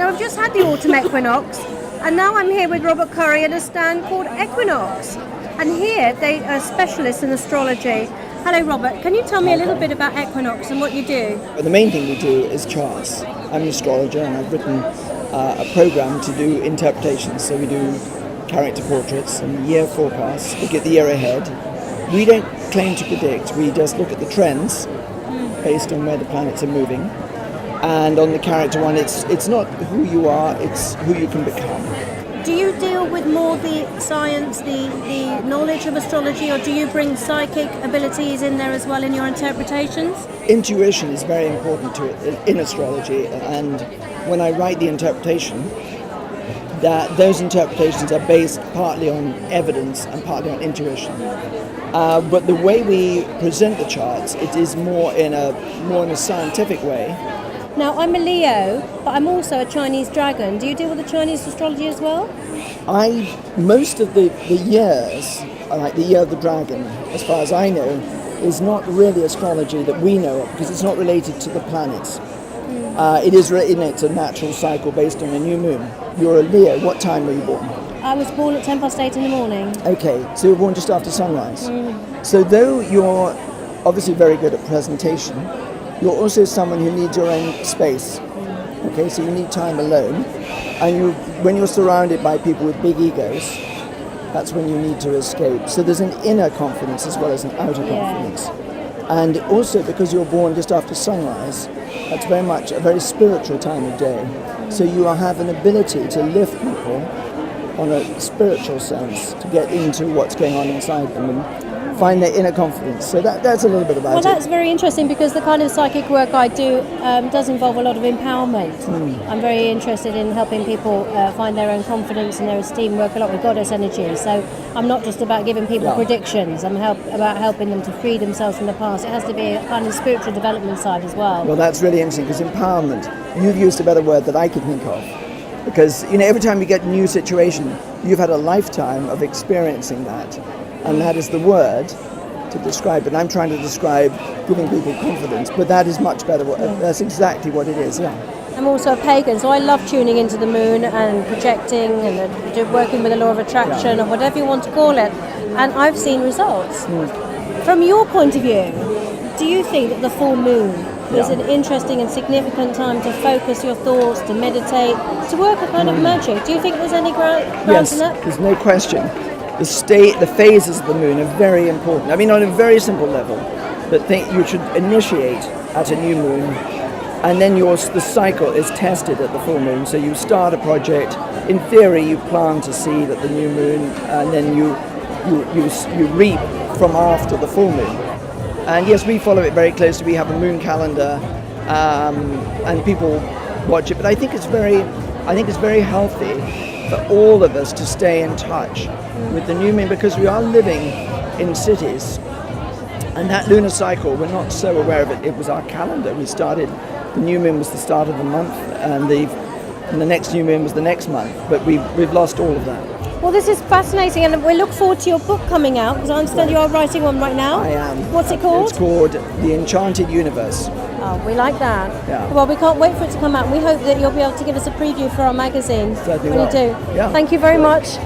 Now I've just had the autumn equinox, and now I'm here with Robert Currey at a stand called Equinox. And here they are specialists in astrology. Hello Robert, can you tell me a little bit about Equinox and what you do? The main thing we do is charts. I'm an astrologer and I've written a program to do interpretations. So we do character portraits and year forecasts, look at the year ahead. We don't claim to predict, we just look at the trends based on where the planets are moving. And on the character one, it's not who you are, it's who you can become. Do you deal with more the science, the knowledge of astrology, or do you bring psychic abilities in there as well in your interpretations? Intuition is very important to it in astrology, and when I write the interpretation, that those interpretations are based partly on evidence and partly on intuition. But the way we present the charts, it is more in a scientific way. Now, I'm a Leo, but I'm also a Chinese dragon. Do you deal with the Chinese astrology as well? Most of the years, like the year of the dragon, as far as I know, is not really astrology that we know of because it's not related to the planets. It's a natural cycle based on a new moon. You're a Leo. What time were you born? I was born at 8:10 in the morning. Okay, so you were born just after sunrise. So though you're obviously very good at presentation, you're also someone who needs your own space. Okay, so you need time alone. And when you're surrounded by people with big egos, that's when you need to escape. So there's an inner confidence as well as an outer confidence. And also because you're born just after sunrise, that's very much a very spiritual time of day. So you have an ability to lift people on a spiritual sense, to get into what's going on inside them and find their inner confidence. So that's a little bit about it. Well, that's very interesting because the kind of psychic work I do does involve a lot of empowerment. I'm very interested in helping people find their own confidence and their esteem, work a lot with goddess energy. So I'm not just about giving people predictions, I'm about helping them to free themselves from the past. It has to be a kind of spiritual development side as well. Well, that's really interesting because empowerment, you've used a better word that I could think of. Because every time you get a new situation, you've had a lifetime of experiencing that. And that is the word to describe it. I'm trying to describe giving people confidence, but that is much better. That's exactly what it is, I'm also a pagan, so I love tuning into the moon and projecting and working with the law of attraction or whatever you want to call it. And I've seen results. From your point of view, do you think that the full moon is an interesting and significant time to focus your thoughts, to meditate, to work a kind of magic? Do you think there's any grounds in that? There's no question. The phases of the moon are very important. I mean, on a very simple level, that you should initiate at a new moon, and then the cycle is tested at the full moon. So you start a project. In theory, you plant a seed at the new moon, and then you reap from after the full moon. And yes, we follow it very closely. We have a moon calendar, and people watch it. But I think it's very healthy for all of us to stay in touch with the new moon because we are living in cities, and that lunar cycle, we're not so aware of it. It was our calendar. The new moon was the start of the month, and the next new moon was the next month. But we've lost all of that. Well, this is fascinating, and we look forward to your book coming out, because I understand you are writing one right now. I am. What's it called? It's called The Enchanted Universe. Oh, we like that. Yeah. Well, we can't wait for it to come out. We hope that you'll be able to give us a preview for our magazine Certainly when will. you do. Yeah. Thank you very much.